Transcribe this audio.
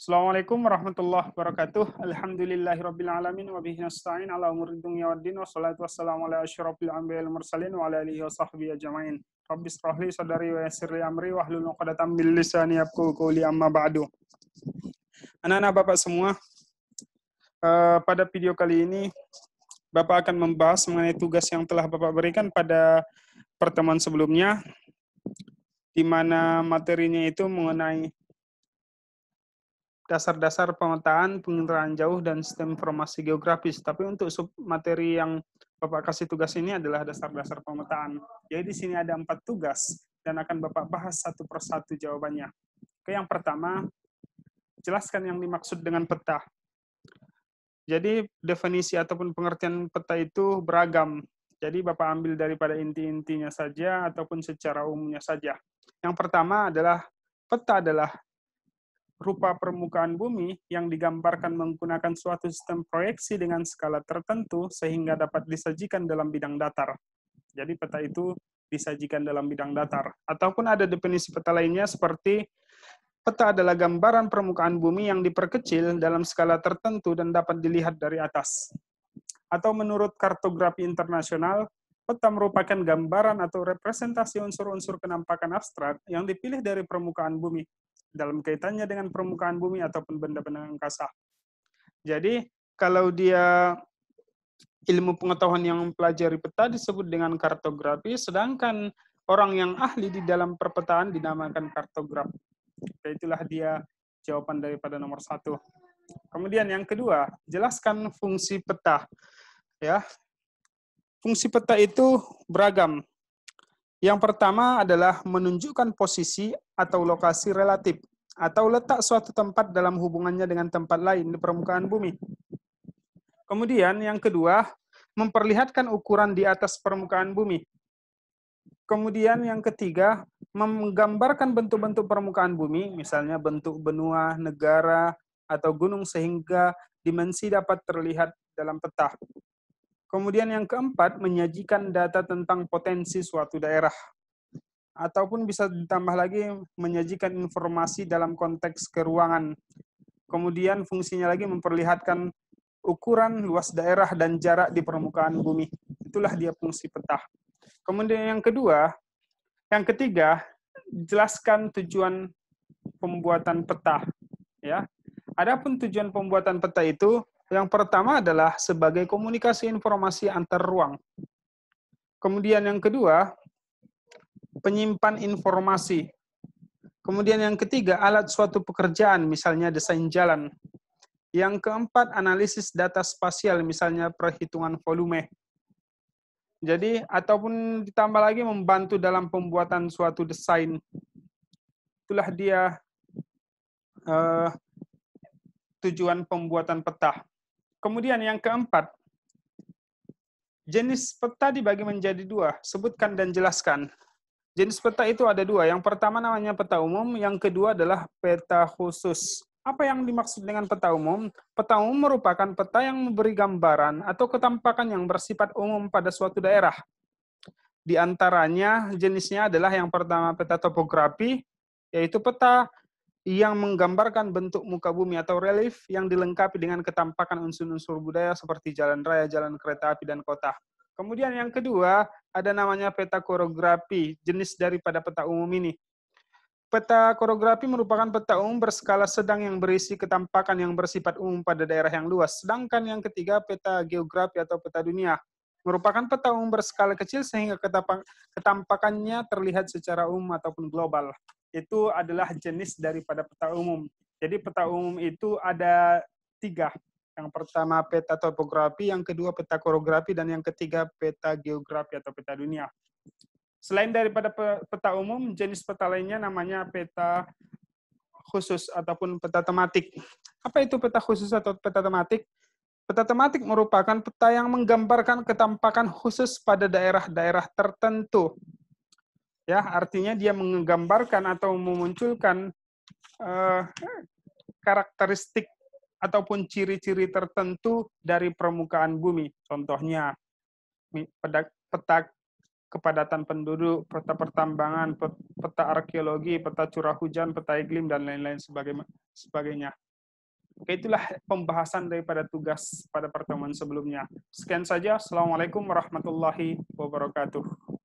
Assalamualaikum warahmatullahi wabarakatuh. Alhamdulillahirabbil alamin wa bihi nasta'in ala umuri dunya waddin wassalatu wassalamu ala asyrofil anbiya'i wal mursalin wa ala alihi wa sahbihi ajmain. Rabbi shrah li sadri wa yassir li amri wahlul 'uqdatam min lisani yafqahu qawli amma ba'du. Anak-anak Bapak semua, pada video kali ini Bapak akan membahas mengenai tugas yang telah Bapak berikan pada pertemuan sebelumnya, di mana materinya itu mengenai dasar-dasar pemetaan, penginderaan jauh, dan sistem informasi geografis. Tapi untuk sub materi yang Bapak kasih tugas ini adalah dasar-dasar pemetaan. Jadi di sini ada 4 tugas, dan akan Bapak bahas satu persatu jawabannya. Oke, yang pertama, jelaskan yang dimaksud dengan peta. Jadi definisi ataupun pengertian peta itu beragam. Jadi Bapak ambil daripada inti-intinya saja ataupun secara umumnya saja. Yang pertama adalah peta adalah rupa permukaan bumi yang digambarkan menggunakan suatu sistem proyeksi dengan skala tertentu sehingga dapat disajikan dalam bidang datar. Jadi peta itu disajikan dalam bidang datar. Ataupun ada definisi peta lainnya seperti peta adalah gambaran permukaan bumi yang diperkecil dalam skala tertentu dan dapat dilihat dari atas. Atau menurut kartografi internasional, peta merupakan gambaran atau representasi unsur-unsur kenampakan abstrak yang dipilih dari permukaan bumi dalam kaitannya dengan permukaan bumi ataupun benda-benda angkasa. Jadi, kalau dia ilmu pengetahuan yang mempelajari peta disebut dengan kartografi, sedangkan orang yang ahli di dalam perpetaan dinamakan kartograf. Itulah dia jawaban daripada nomor 1. Kemudian yang kedua, jelaskan fungsi peta. Ya, fungsi peta itu beragam. Yang pertama adalah menunjukkan posisi atau lokasi relatif, atau letak suatu tempat dalam hubungannya dengan tempat lain di permukaan bumi. Kemudian yang kedua, memperlihatkan ukuran di atas permukaan bumi. Kemudian yang ketiga, menggambarkan bentuk-bentuk permukaan bumi, misalnya bentuk benua, negara, atau gunung sehingga dimensi dapat terlihat dalam peta. Kemudian yang keempat, menyajikan data tentang potensi suatu daerah. Ataupun bisa ditambah lagi, menyajikan informasi dalam konteks keruangan. Kemudian fungsinya lagi memperlihatkan ukuran, luas daerah, dan jarak di permukaan bumi. Itulah dia fungsi peta. Kemudian yang ketiga, jelaskan tujuan pembuatan peta. Ya, adapun tujuan pembuatan peta itu, yang pertama adalah sebagai komunikasi informasi antar ruang. Kemudian yang kedua, penyimpan informasi. Kemudian yang ketiga, alat suatu pekerjaan, misalnya desain jalan. Yang keempat, analisis data spasial, misalnya perhitungan volume. Jadi, ataupun ditambah lagi membantu dalam pembuatan suatu desain. Itulah dia tujuan pembuatan peta. Kemudian yang keempat, jenis peta dibagi menjadi 2. Sebutkan dan jelaskan. Jenis peta itu ada 2. Yang pertama namanya peta umum, yang kedua adalah peta khusus. Apa yang dimaksud dengan peta umum? Peta umum merupakan peta yang memberi gambaran atau ketampakan yang bersifat umum pada suatu daerah. Di antaranya jenisnya adalah yang pertama peta topografi, yaitu peta yang menggambarkan bentuk muka bumi atau relief yang dilengkapi dengan ketampakan unsur-unsur budaya seperti jalan raya, jalan kereta api, dan kota. Kemudian yang kedua, ada namanya peta korografi, jenis daripada peta umum ini. Peta korografi merupakan peta umum berskala sedang yang berisi ketampakan yang bersifat umum pada daerah yang luas. Sedangkan yang ketiga, peta geografi atau peta dunia, merupakan peta umum berskala kecil sehingga ketampakannya terlihat secara umum ataupun global. Itu adalah jenis daripada peta umum. Jadi peta umum itu ada 3. Yang pertama peta topografi, yang kedua peta korografi, dan yang ketiga peta geografi atau peta dunia. Selain daripada peta umum, jenis peta lainnya namanya peta khusus ataupun peta tematik. Apa itu peta khusus atau peta tematik? Peta tematik merupakan peta yang menggambarkan ketampakan khusus pada daerah-daerah tertentu. Ya, artinya dia menggambarkan atau memunculkan karakteristik ataupun ciri-ciri tertentu dari permukaan bumi. Contohnya, peta kepadatan penduduk, peta pertambangan, peta arkeologi, peta curah hujan, peta iklim, dan lain-lain sebagainya. Oke, itulah pembahasan daripada tugas pada pertemuan sebelumnya. Sekian saja. Assalamualaikum warahmatullahi wabarakatuh.